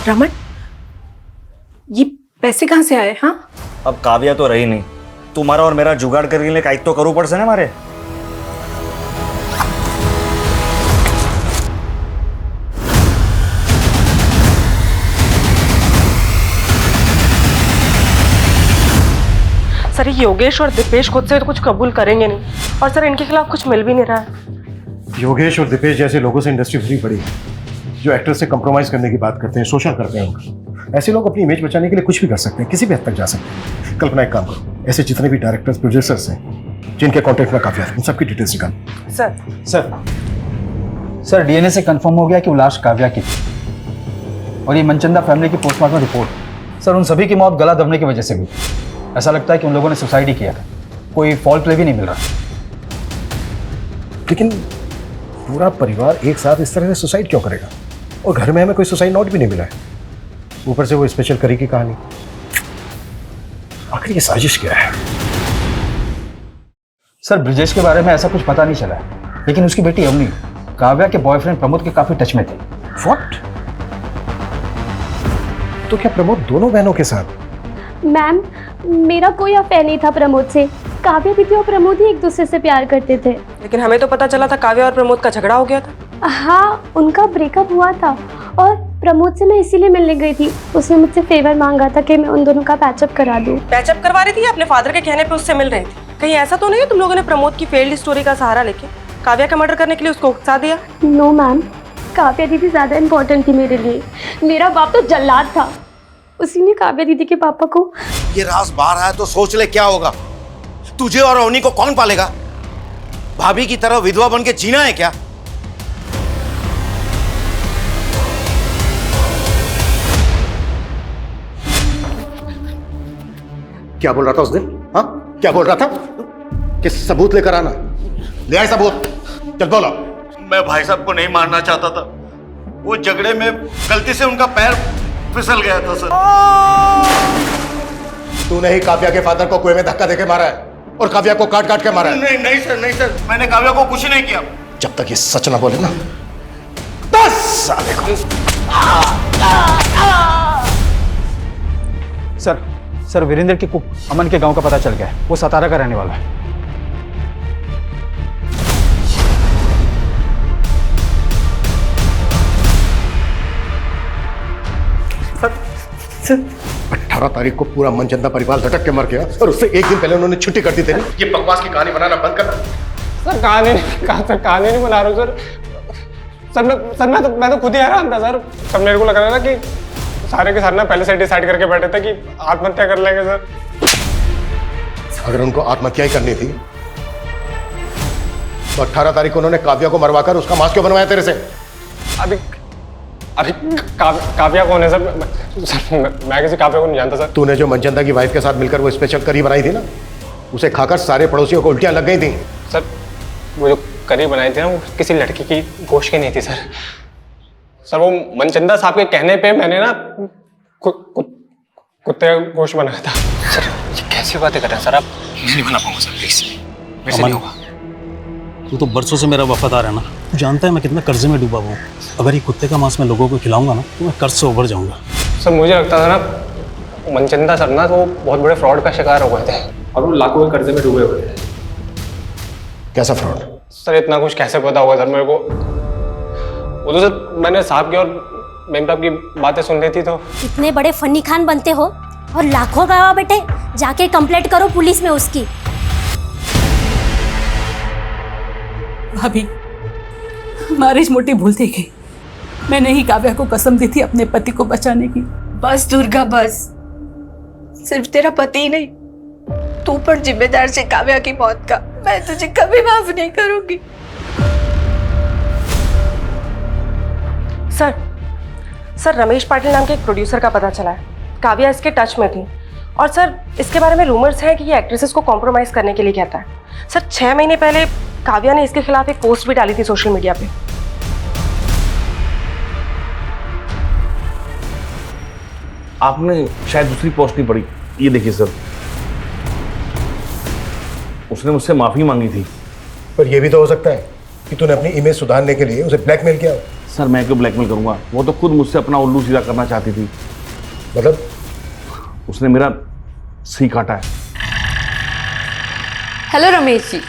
रमन, ये पैसे कहाँ से आए? हाँ, अब काव्या तो रही नहीं, तुम्हारा और मेरा जुगाड़ करने के लिए काइक तो करू पड़से ना हमारे। सर ये योगेश और दीपेश खुद से तो कुछ कबूल करेंगे नहीं, और सर इनके खिलाफ कुछ मिल भी नहीं रहा है। योगेश और दीपेश जैसे लोगों से इंडस्ट्री भरी पड़ी है, जो एक्टर से कंप्रोमाइज करने की बात करते हैं, शोषण करते हैं उनका। ऐसे लोग अपनी इमेज बचाने के लिए कुछ भी कर सकते हैं, किसी भी हद तक जा सकते हैं। कल्पना एक काम करो, ऐसे जितने भी डायरेक्टर्स प्रोड्यूसर्स हैं जिनके कॉन्टेक्ट में काफी है, उन सबकी डिटेल्स निकाल। सर डीएनए से कंफर्म हो गया कि वो लाश काव्या की थी, और ये मनचंदा फैमिली की पोस्टमार्टम रिपोर्ट, सर उन सभी की मौत गला दबने की वजह से हुई। ऐसा लगता है कि उन लोगों ने सुसाइड ही किया था, कोई फॉल्ट प्ले भी नहीं मिल रहा। लेकिन पूरा परिवार एक साथ इस तरह से सुसाइड क्यों करेगा? और घर में हमें कोई सुसाइड नोट भी नहीं मिला है, ऊपर से वो स्पेशल करी की कहानी। आखिर ये साजिश क्या है? सर ब्रिजेश के बारे में ऐसा कुछ पता नहीं चला है, लेकिन उसकी बेटी अवनी काव्या के बॉयफ्रेंड प्रमोद के काफी टच में थी। व्हाट? तो क्या प्रमोद दोनों बहनों के साथ? मैम, मेरा कोई अफेयर नहीं था प्रमोद से। काव्या दीदी और प्रमोद ही एक दूसरे से प्यार करते थे। लेकिन हमें तो पता चला था काव्या और प्रमोद का झगड़ा हो गया था। हाँ, उनका ब्रेकअप हुआ था, और प्रमोद से मैं इसीलिए मिलने गई थी। उसने मुझसे फेवर मांगा था कि मैं उन दोनों का पैचअप करा दूं। पैचअप करवा रही थी या अपने फादर के कहने पे उससे मिल रही थी? कहीं ऐसा तो नहीं है तुम लोगों ने प्रमोद की फेल्ड स्टोरी का सहारा लेके काव्या का मर्डर करने के लिए उसको उकसा दिया? नो मैम, काव्या दीदी ज्यादा इम्पोर्टेंट थी मेरे लिए। मेरा बाप तो जल्लाद था, उसी ने काव्या दीदी के पापा को। ये राज बाहर आया तो सोच ले क्या होगा। तुझे और अवनी को कौन पालेगा? भाभी की तरह विधवा बन के जीना है क्या? क्या बोल रहा था उस दिन? हाँ, क्या बोल रहा था? कि सबूत लेकर आना। ले आए सबूत, चल बोलो। मैं भाई साहब को नहीं मारना चाहता था, वो झगड़े में गलती से उनका पैर फिसल गया था सर। तूने ही काव्या के फादर को कुएं में धक्का देके मारा है और काव्या को काट काट के मारा है। नहीं नहीं सर, नहीं सर, मैंने काव्या को कुछ नहीं किया। जब तक ये सच ना बोले ना, 10 साल को। सर वीरेंद्र की कुक अमन के गांव का पता चल गया है, वो सतारा का रहने वाला है। सर 18 तारीख को पूरा मनचंदा परिवार झटक के मर गया, और उससे एक दिन पहले उन्होंने छुट्टी कर दी थी। ये बकवास की कहानी बनाना बंद करना। सर कहानी नहीं बना रहा हूँ सर। मैं तो खुद ही हैरान था सर। सब मेरे को लग रहा था कि सारे के सारे ना पहले से डिसाइड करके बैठे थे कि आत्महत्या कर लेंगे सर। अगर उनको आत्महत्या ही करनी थी तो 18 तारीख को उन्होंने काव्या को मरवाकर उसका मांस क्यों बनवाया तेरे से? अभी काव्या कौन है सर? मैं किसी काव्या को नहीं जानता सर। तूने जो मनचंदा की वाइफ के साथ मिलकर वो स्पेशल करी बनाई थी ना, उसे खाकर सारे पड़ोसियों को उल्टियां लग गई थी। सर वो जो करी बनाई थी ना, वो किसी लड़की की गोश्त की नहीं थी सर। सर वो मनचंदा साहब के कहने पे मैंने ना कुत्ते का गोश्त बनाया था। सर ये कैसी बातें कर रहे हैं सर आप? मैं नहीं बना पाऊंगा सर, प्लीज मेरे से नहीं होगा। तू तो बरसों से मेरा वफादार है ना, तू जानता है मैं कितना कर्जे में डूबा हुआ हूँ। अगर ये कुत्ते का मांस मैं लोगों को खिलाऊंगा ना तो मैं कर्ज से उभर जाऊंगा। सर मुझे लगता था ना मनचंदा सर ना तो बहुत बड़े फ्रॉड का शिकार हो गए थे, और वो लाखों के कर्जे में डूबे हुए थे। कैसा फ्रॉड? सर इतना कुछ कैसे पता होगा सर मेरे को? वो तो सर मैंने साहब की और मेम साहब की बातें सुन ली थी। तो इतने बड़े फन्नी खान बनते हो और लाखों गवा बेटे, जाके कंप्लेंट करो पुलिस में उसकी। भाभी, हमारी इस मोटी भूल थी गई। मैंने ही काव्या को कसम दी थी अपने पति को बचाने की। बस दुर्गा बस। सिर्फ तेरा पति ही नहीं, तू पर जिम्मेदार से काव्या की मौत का। मैं तुझे कभी माफ नहीं करूंगी। सर रमेश पाटिल नाम के एक प्रोड्यूसर का पता चला है, काव्या इसके टच में थी। और सर इसके बारे में रूमर्स हैं कि ये एक्ट्रेसेस को कॉम्प्रोमाइज करने के लिए कहता है। सर 6 महीने पहले काव्या ने इसके खिलाफ एक पोस्ट भी डाली थी सोशल मीडिया पे। आपने शायद दूसरी पोस्ट नहीं पढ़ी। ये देखिए सर, उसने मुझसे माफी मांगी थी। पर यह भी तो हो सकता है कि तूने अपनी इमेज सुधारने के लिए उसे ब्लैकमेल किया हो। सर मैं क्यों ब्लैकमेल करूंगा? वो तो खुद मुझसे अपना उल्लू सीधा करना चाहती थी। मतलब? उसने मेरा सी काटा है। हेलो रमेश जी,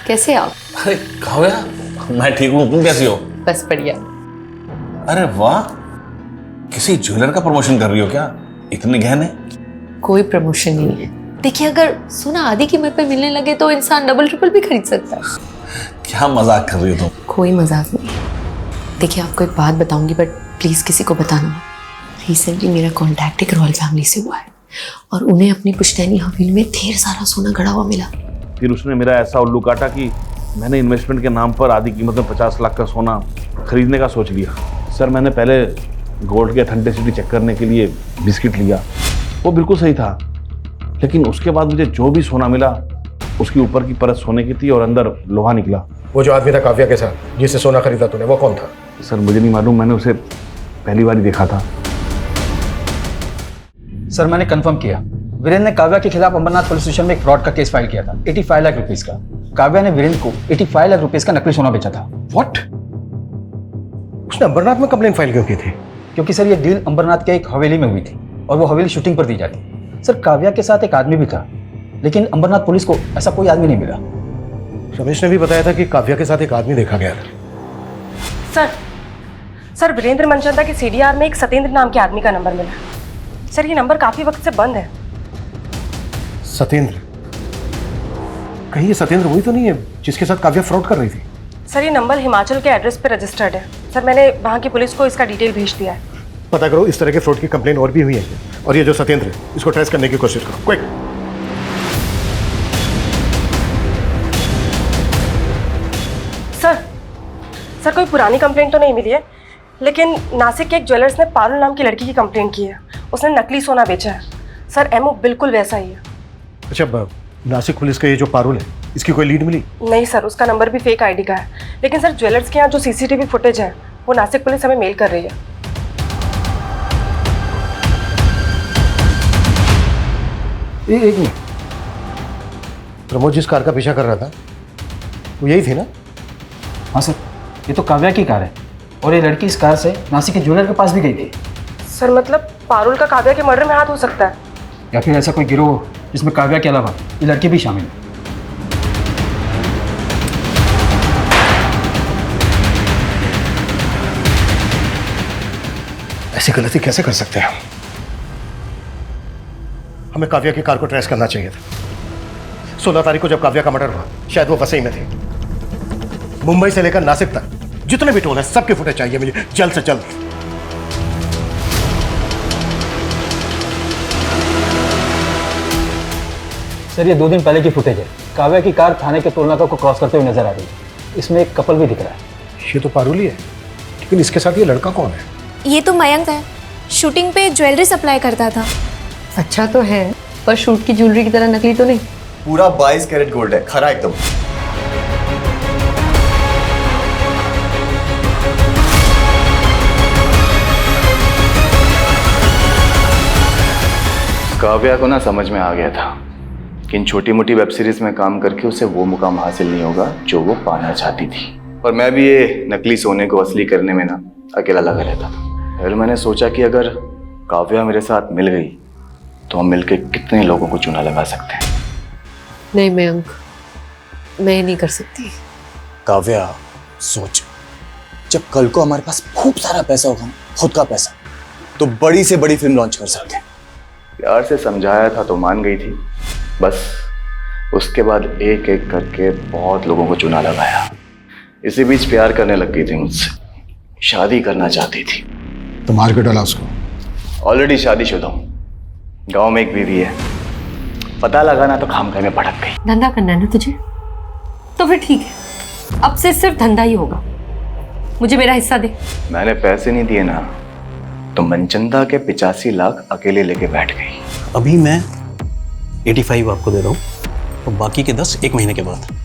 कैसे आप? अरे काव्या, मैं ठीक हूँ, तुम कैसी हो? बस बढ़िया। अरे वाह, किसी ज्वेलर का प्रमोशन कर रही हो क्या? इतने गहने? कोई प्रमोशन नहीं है। देखिए, अगर सोना आधी कीमत पे मिलने लगे तो इंसान डबल ट्रिपल भी खरीद सकता है। क्या मजाक कर रही हो तुम? कोई मजाक नहीं। देखिए, आपको एक बात बताऊंगी, बट प्लीज किसी को बताना मत। रिसेंटली मेरा कॉन्टैक्ट एक रॉयल फैमिली से हुआ है और उन्हें अपनी पुश्तैनी हवेली में ढेर सारा सोना गड़ा हुआ मिला। फिर उसने मेरा ऐसा उल्लू काटा कि मैंने इन्वेस्टमेंट के नाम पर आधी कीमत में 50 लाख का सोना खरीदने का सोच लिया। सर मैंने पहले गोल्ड के अथेंटिसिटी चेक करने के लिए बिस्किट लिया, वो बिल्कुल सही था। लेकिन उसके बाद मुझे जो भी सोना मिला उसकी ऊपर की परत सोने की थी और अंदर लोहा निकला। वो जो आदमी था काव्या के साथ जिससे सोना खरीदा तूने, वो कौन था? सर मुझे नहीं मालूम, मैंने उसे पहली बार ही देखा था। सर मैंने कंफर्म किया, वीरेंद्र ने काव्या के खिलाफ अंबरनाथ पुलिस स्टेशन में एक फ्रॉड का केस फाइल किया था 85 लाख रुपीस का। काव्या ने वीरेंद्र को 85 लाख रुपीस का नकली सोना बेचा था। व्हाट? उसने अंबरनाथ में कंप्लेंट फाइल क्यों की थी? क्योंकि सर ये डील अंबरनाथ के एक हवेली में हुई थी और वो हवेली शूटिंग पर दी जाती। सर काव्या के साथ एक आदमी भी था, लेकिन अंबरनाथ पुलिस को ऐसा कोई आदमी नहीं मिला। रमेश ने भी बताया था कि काव्या के साथ एक आदमी देखा गया था। सर वीरेंद्र मनचंदा के सीडीआर में एक सत्येंद्र नाम के आदमी का नंबर मिला। सर ये नंबर काफी वक्त से बंद है। सत्येंद्र? कहीं ये सत्येंद्र वही तो नहीं है जिसके साथ काव्या फ्रॉड कर रही थी? सर ये नंबर हिमाचल के एड्रेस पे रजिस्टर्ड है। सर मैंने वहाँ की पुलिस को इसका डिटेल भेज दिया है। पता करो इस तरह के फ्रॉड की कंप्लेन और भी हुई है, और ये जो सत्येंद्र है इसको ट्रेस करने की कोशिश करो, क्विक। सर कोई पुरानी कंप्लेंट तो नहीं मिली है, लेकिन नासिक के एक ज्वेलर्स ने पारुल नाम की लड़की की कंप्लेंट की है। उसने नकली सोना बेचा है। सर एमओ बिल्कुल वैसा ही है। अच्छा, नासिक पुलिस का ये जो पारुल है इसकी कोई लीड मिली? नहीं सर, उसका नंबर भी फेक आईडी का है। लेकिन सर ज्वेलर्स के यहाँ जो सीसीटीवी फुटेज है वो नासिक पुलिस हमें मेल कर रही है। एक मिनट, प्रमोद जिस कार का पीछा कर रहा था वो यही थी ना? हाँ सर, ये तो काव्या की कार है और ये लड़की इस कार से नासिक के ज्वेलर के पास भी गई थी। सर मतलब पारुल का काव्या के मर्डर में हाथ हो सकता है, या फिर ऐसा कोई गिरोह जिसमें काव्या के अलावा ये लड़की भी शामिल है। ऐसी गलती कैसे कर सकते हैं? हमें काव्या की कार को ट्रेस करना चाहिए था। 16 तारीख को जब काव्या का मर्डर हुआ शायद वो वसई में थे। मुंबई से लेकर नासिक तक जितने भी टोल हैं सबके फुटेज चाहिए मुझे जल्द से जल्द। सर ये 2 दिन पहले की फुटेज है। काव्या की कार थाने के टोल नाका को क्रॉस करते हुए नजर आ रही है। इसमें एक कपल भी दिख रहा है। ये तो पारुल ही है, लेकिन इसके साथ ये लड़का कौन है? ये तो मयंक है, शूटिंग पे ज्वेलरी सप्लाई करता था। अच्छा तो है, पर शूट की ज्वेलरी की तरह नकली तो नहीं। पूरा 22 कैरेट गोल्ड है, खरा एकदम। काव्या को ना समझ में आ गया था कि इन छोटी मोटी वेब सीरीज में काम करके उसे वो मुकाम हासिल नहीं होगा जो वो पाना चाहती थी। और मैं भी ये नकली सोने को असली करने में ना अकेला लगा रहता था। फिर मैंने सोचा कि अगर काव्या मेरे साथ मिल गई तो हम मिलके कितने लोगों को चूना लगा सकते हैं। नहीं मयंक, मैं नहीं कर सकती। काव्या सोच, जब कल को हमारे पास खूब सारा पैसा होगा, खुद का पैसा, तो बड़ी से बड़ी फिल्म लॉन्च कर सकते हैं। प्यार से समझाया था तो मान गई थी, बस उसके बाद एक एक करके बहुत लोगों को चूना लगाया। इसी बीच प्यार करने लग गई थी मुझसे, शादी करना चाहती थी। तो मार के डाला उसको? ऑलरेडी शादीशुदा हूँ, गांव में एक बीवी है। पता लगा ना तो खामखा में भटक गई। धंधा करना है ना तुझे, तो फिर ठीक है, अब से सिर्फ धंधा ही होगा। मुझे मेरा हिस्सा दे। मैंने पैसे नहीं दिए ना तो मनचंदा के 85 लाख अकेले लेके बैठ गई। अभी मैं 85 आपको दे रहा हूँ और बाकी के 10 एक महीने के बाद।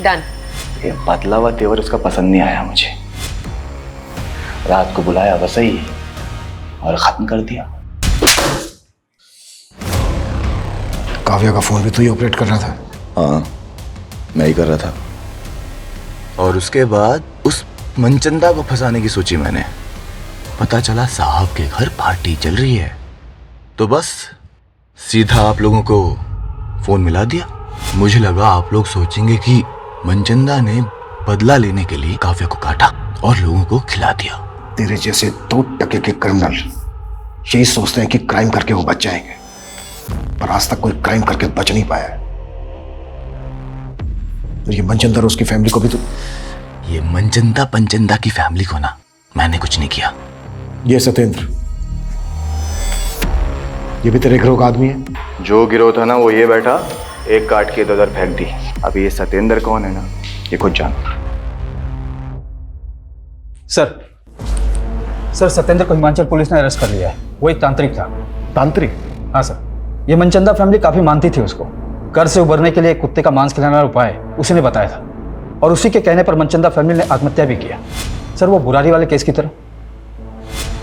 डन। ये बदला हुआ तेवर उसका पसंद नहीं आया मुझे। रात को बुलाया वसई और खत्म कर दिया। काव्या का फोन भी तू ही ऑपरेट कर रहा था? हाँ, मैं ही कर रहा था। और उसके बाद उस मनचंदा को फंसाने की सोची मैंने। पता चला साहब के घर पार्टी चल रही है, तो बस सीधा आप लोगों को फोन मिला दिया। मुझे लगा आप लोग सोचेंगे कि मनचंदा ने बदला लेने के लिए काव्या को काटा और लोगों को खिला दिया। तेरे जैसे 2% के क्रिमिनल यही सोचते हैं कि क्राइम करके वो बच जाएंगे, पर आज तक कोई क्राइम करके बच नहीं पाया। तो ये मनचंदा और उसकी फैमिली को भी तो। ये मनचंदा पंचंदा की फैमिली को ना मैंने कुछ नहीं किया। ये सत्येंद्र, ये भी तेरे गिरोह का आदमी है? जो गिरोह था ना वो ये बैठा, एक काट के इधर फेंक दी। अभी ये सत्येंद्र कौन है ना ये खुद जान। सर सत्येंद्र को हिमाचल पुलिस ने अरेस्ट कर लिया है। वो एक तांत्रिक था। तांत्रिक? हाँ सर, ये मनचंदा फैमिली काफी मानती थी उसको। कर से उबरने के लिए कुत्ते का मांस खिलाने वाला उपाय उसी ने बताया था, और उसी के कहने पर मनचंदा फैमिली ने आत्महत्या भी किया। सर वो बुरारी वाले केस की तरह।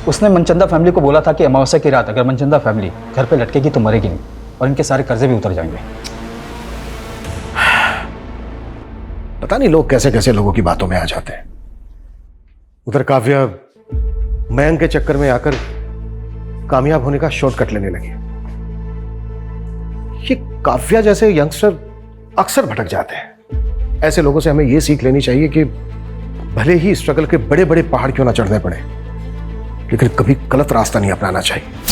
उसने मनचंदा फैमिली को बोला था कि अमावस्या की रात अगर मनचंदा फैमिली घर पे लटकेगी तो मरेगी नहीं, और इनके सारे कर्जे भी उतर जाएंगे। पता नहीं लोग कैसे कैसे लोगों की बातों में आ जाते हैं। उधर काव्या मयंक के चक्कर में आकर कामयाब होने का शॉर्टकट लेने लगी। ये काव्या जैसे यंगस्टर अक्सर भटक जाते हैं। ऐसे लोगों से हमें यह सीख लेनी चाहिए कि भले ही स्ट्रगल के बड़े बड़े पहाड़ क्यों ना चढ़ने पड़े, लेकिन कभी गलत रास्ता नहीं अपनाना चाहिए।